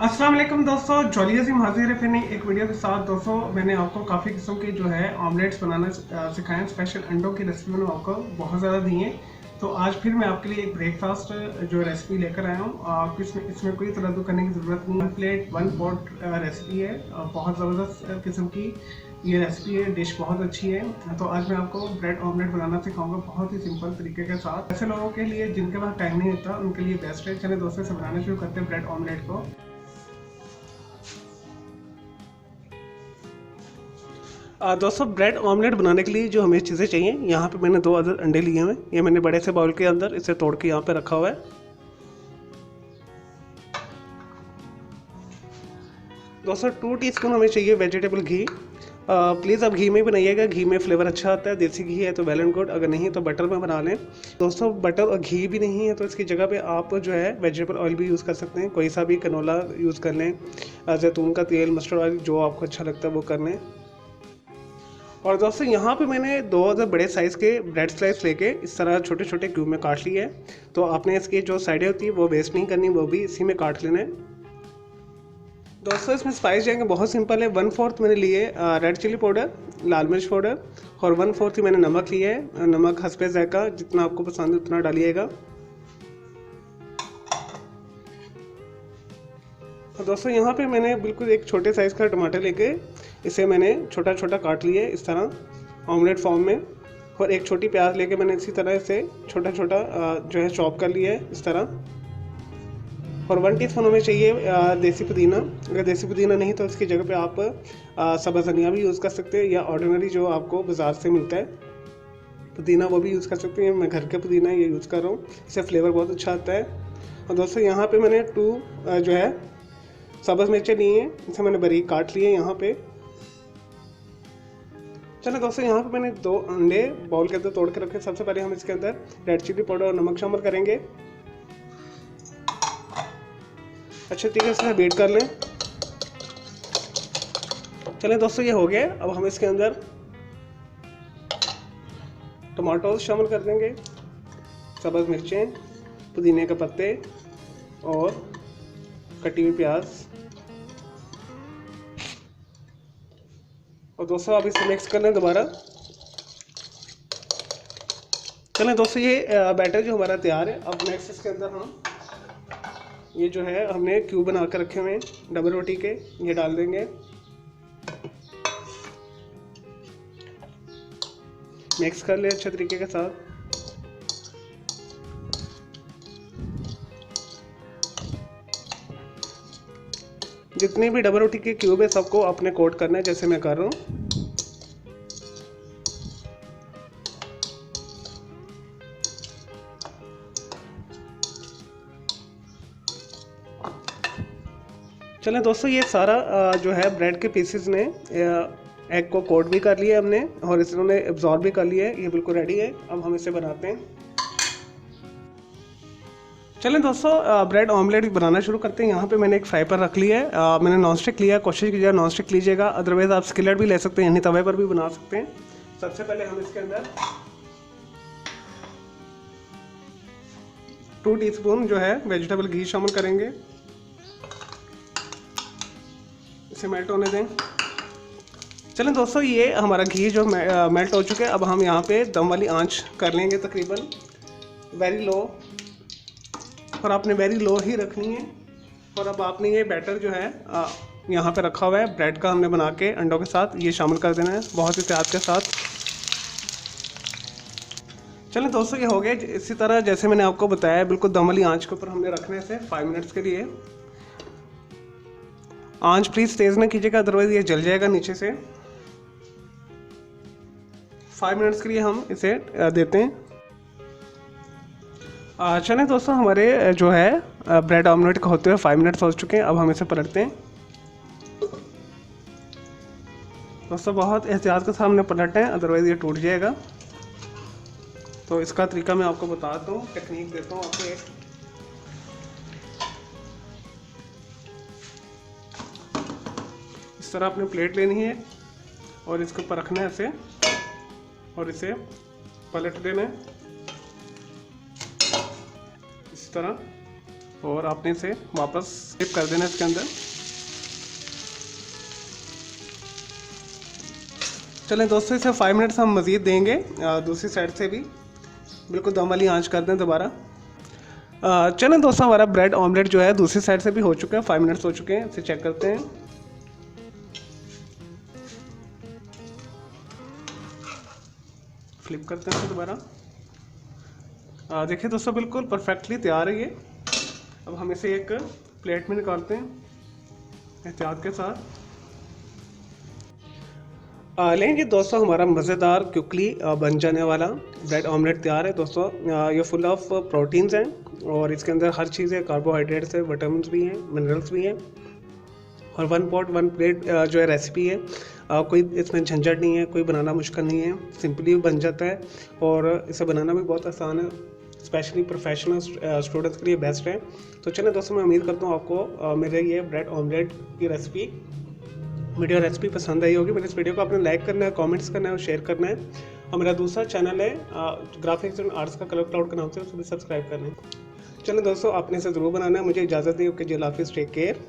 अस्सलाम वालेकुम दोस्तों, जॉली अज़ीम हाजिर है फिर नई एक वीडियो के साथ। दोस्तों मैंने आपको काफ़ी किस्म के जो है ऑमलेट्स बनाना सिखाए हैं। स्पेशल अंडों की रेसिपी मैंने आपको बहुत ज़्यादा दी है। तो आज फिर मैं आपके लिए एक ब्रेकफास्ट जो रेसिपी लेकर आया हूँ। आपको इसमें कोई तरह करने की ज़रूरत नहीं। 1 प्लेट 1 पॉट रेसिपी है। बहुत ज़बरदस्त किस्म की ये रेसिपी है। डिश बहुत अच्छी है। तो आज मैं आपको ब्रेड ऑमलेट बनाना सिखाऊंगा बहुत ही सिंपल तरीके के साथ। ऐसे लोगों के लिए जिनके पास टाइम नहीं होता उनके लिए बेस्ट है। चलिए दोस्तों से बनाना शुरू करते हैं ब्रेड ऑमलेट को। दोस्तों ब्रेड ऑमलेट बनाने के लिए जो हमें चीज़ें चाहिए, यहाँ पे मैंने 2 अदद अंडे लिए हुए हैं। ये मैंने बड़े से बाउल के अंदर इसे तोड़ के यहाँ पे रखा हुआ है। दोस्तों 2 टीस्पून हमें चाहिए वेजिटेबल घी। प्लीज़ आप घी में बनाइएगा, घी में फ्लेवर अच्छा आता है। देसी घी है तो वेल एंड गुड, अगर नहीं तो बटर में बना लें। दोस्तों बटर और घी भी नहीं है तो इसकी जगह पे आप जो है वेजिटेबल ऑयल भी यूज़ कर सकते हैं। कोई सा भी कनोला यूज़ कर लें, जैतून का तेल, मस्टर्ड ऑयल, जो आपको अच्छा लगता है वो कर लें। और दोस्तों यहाँ पे मैंने 2 अदर बड़े साइज़ के ब्रेड स्लाइस लेके इस तरह छोटे छोटे क्यूब में काट लिए है। तो आपने इसकी जो साइडें होती है वो वेस्ट नहीं करनी, वो भी इसी में काट लेना है। दोस्तों इसमें स्पाइस जाएंगे बहुत सिंपल है। 1/4 मैंने लिए रेड चिली पाउडर, लाल मिर्च पाउडर, और 1/4 ही मैंने नमक लिया है। नमक हस्बे ज़ायका, जितना आपको पसंद है उतना डालिएगा। और दोस्तों यहाँ पे मैंने बिल्कुल एक छोटे साइज़ का टमाटर लेके इसे मैंने छोटा छोटा काट लिया है इस तरह ऑमलेट फॉर्म में। और एक छोटी प्याज लेके मैंने इसी तरह इसे छोटा छोटा जो है चॉप कर लिया है इस तरह। और 1 टीस्पून हमें चाहिए देसी पुदीना। अगर देसी पुदीना नहीं तो इसकी जगह पे आप सब्ज़ धनिया भी यूज़ कर सकते हैं, या ऑर्डिनरी जो आपको बाज़ार से मिलता है पुदीना वो भी यूज़ कर सकते हैं। मैं घर का पुदीना ये यूज़ कर रहा हूँ, इससे फ्लेवर बहुत अच्छा आता है। और दोस्तों यहाँ पे मैंने 2 जो है सब्ज़ मिर्चें ली हैं, इसे मैंने बारीक काट लिए यहाँ पे। चलो दोस्तों यहाँ पे मैंने 2 अंडे बाउल के अंदर तोड़ के रखे। सबसे पहले हम इसके अंदर रेड चिली पाउडर और नमक शामिल करेंगे। अच्छे तरीके से बीट कर लें। चलें दोस्तों ये हो गया। अब हम इसके अंदर टमाटोज शामिल कर देंगे, सब्ज़ मिर्चें, पुदीने के पत्ते और कटी हुई प्याज। और दोस्तों आप इसे मिक्स कर लें दोबारा। चलें दोस्तों ये बैटर जो हमारा तैयार है। अब नेक्स्ट इसके अंदर हम ये जो है हमने क्यूब बना कर रखे हुए हैं डबल रोटी के, ये डाल देंगे। मिक्स कर ले अच्छे तरीके के साथ। जितने भी डबल रोटी के क्यूब है सबको अपने कोट करना है, जैसे मैं कर रहा हूँ। चलें दोस्तों ये सारा जो है ब्रेड के पीसेस ने एग को कोट भी कर लिया हमने, और इसने एब्जॉर्ब भी कर लिया है। ये बिल्कुल रेडी है। अब हम इसे बनाते हैं। चलें दोस्तों ब्रेड ऑमलेट बनाना शुरू करते हैं। यहाँ पे मैंने एक फ्राई पैन रख लिया है। मैंने नॉन स्टिक लिया। कोशिश कीजिएगा नॉन स्टिक लीजिएगा, अदरवाइज़ आप स्किलेट भी ले सकते हैं, यानी तवे पर भी बना सकते हैं। सबसे पहले हम इसके अंदर 2 टीस्पून जो है वेजिटेबल घी शामिल करेंगे। इसे मेल्ट होने दें। चलें दोस्तों ये हमारा घी जो मेल्ट हो चुका है। अब हम यहाँ पे दम वाली आंच कर लेंगे, तकरीबन वेरी लो, और आपने वेरी लो ही रखनी है। और अब आपने ये बैटर जो है यहाँ पे रखा हुआ है ब्रेड का, हमने बना के अंडों के साथ ये शामिल कर देना है बहुत ही एहतियात के साथ। चलें दोस्तों ये हो गया। इसी तरह जैसे मैंने आपको बताया बिल्कुल दम वाली आंच के ऊपर हमने रखने से 5 मिनट्स के लिए। आंच प्लीज़ तेज़ ना कीजिएगा, अदरवाइज़ ये जल जाएगा नीचे से। 5 मिनट्स के लिए हम इसे देते हैं। चलें दोस्तों हमारे जो है ब्रेड ऑमलेट का होते हुए 5 मिनट्स हो चुके हैं। अब हम इसे पलटते हैं। दोस्तों बहुत एहतियात के साथ हमने पलटना है, अदरवाइज़ ये टूट जाएगा। तो इसका तरीका मैं आपको बताता हूँ, टेक्निक देता हूँ आपको एक। इस तरह अपनी प्लेट लेनी है और इसके ऊपर रखना है इसे, और इसे पलट देना है इस तरह। और आपने इसे वापस डिप कर देना इसके अंदर। चलें दोस्तों, इसे 5 मिनट्स हम मज़ीद देंगे। दूसरी साइड से भी बिल्कुल दम वाली आंच कर दें दोबारा। चलें दोस्तों, हमारा ब्रेड ऑमलेट जो है दूसरी साइड से भी हो चुका है, 5 मिनट्स हो चुके हैं। इसे चेक करते हैं। फ्लिप करते हैं दोबारा। देखिए दोस्तों, बिल्कुल परफेक्टली तैयार है ये। अब हम इसे एक प्लेट में निकालते हैं एहतियात के साथ। लेंगे दोस्तों, हमारा मज़ेदार क्विकली बन जाने वाला ब्रेड ऑमलेट तैयार है दोस्तों। ये फुल ऑफ प्रोटीन्स हैं और इसके अंदर हर चीज़ है, कार्बोहाइड्रेट्स है, विटामिन भी हैं, मिनरल्स भी हैं। और 1 पॉट 1 प्लेट जो है रेसिपी है। कोई इसमें झंझट नहीं है, कोई बनाना मुश्किल नहीं है, सिंपली बन जाता है और इसे बनाना भी बहुत आसान है। स्पेशली प्रोफेशनल स्टूडेंट्स के लिए बेस्ट है। तो चलिए दोस्तों, मैं उम्मीद करता हूँ आपको मेरे ये ब्रेड ऑमलेट की वीडियो रेसिपी पसंद आई होगी। मेरे इस वीडियो को आपने लाइक करना है, कमेंट्स करना है और शेयर करना है। और मेरा दूसरा चैनल है ग्राफिक्स एंड आर्ट्स का कलर क्लाउड के नाम से, उसे भी सब्सक्राइब करना है। चलिए दोस्तों, आपने इसे ज़रूर बनाना है। मुझे इजाज़त दी। ओके जी, अल्लाह हाफिज़, टेक केयर।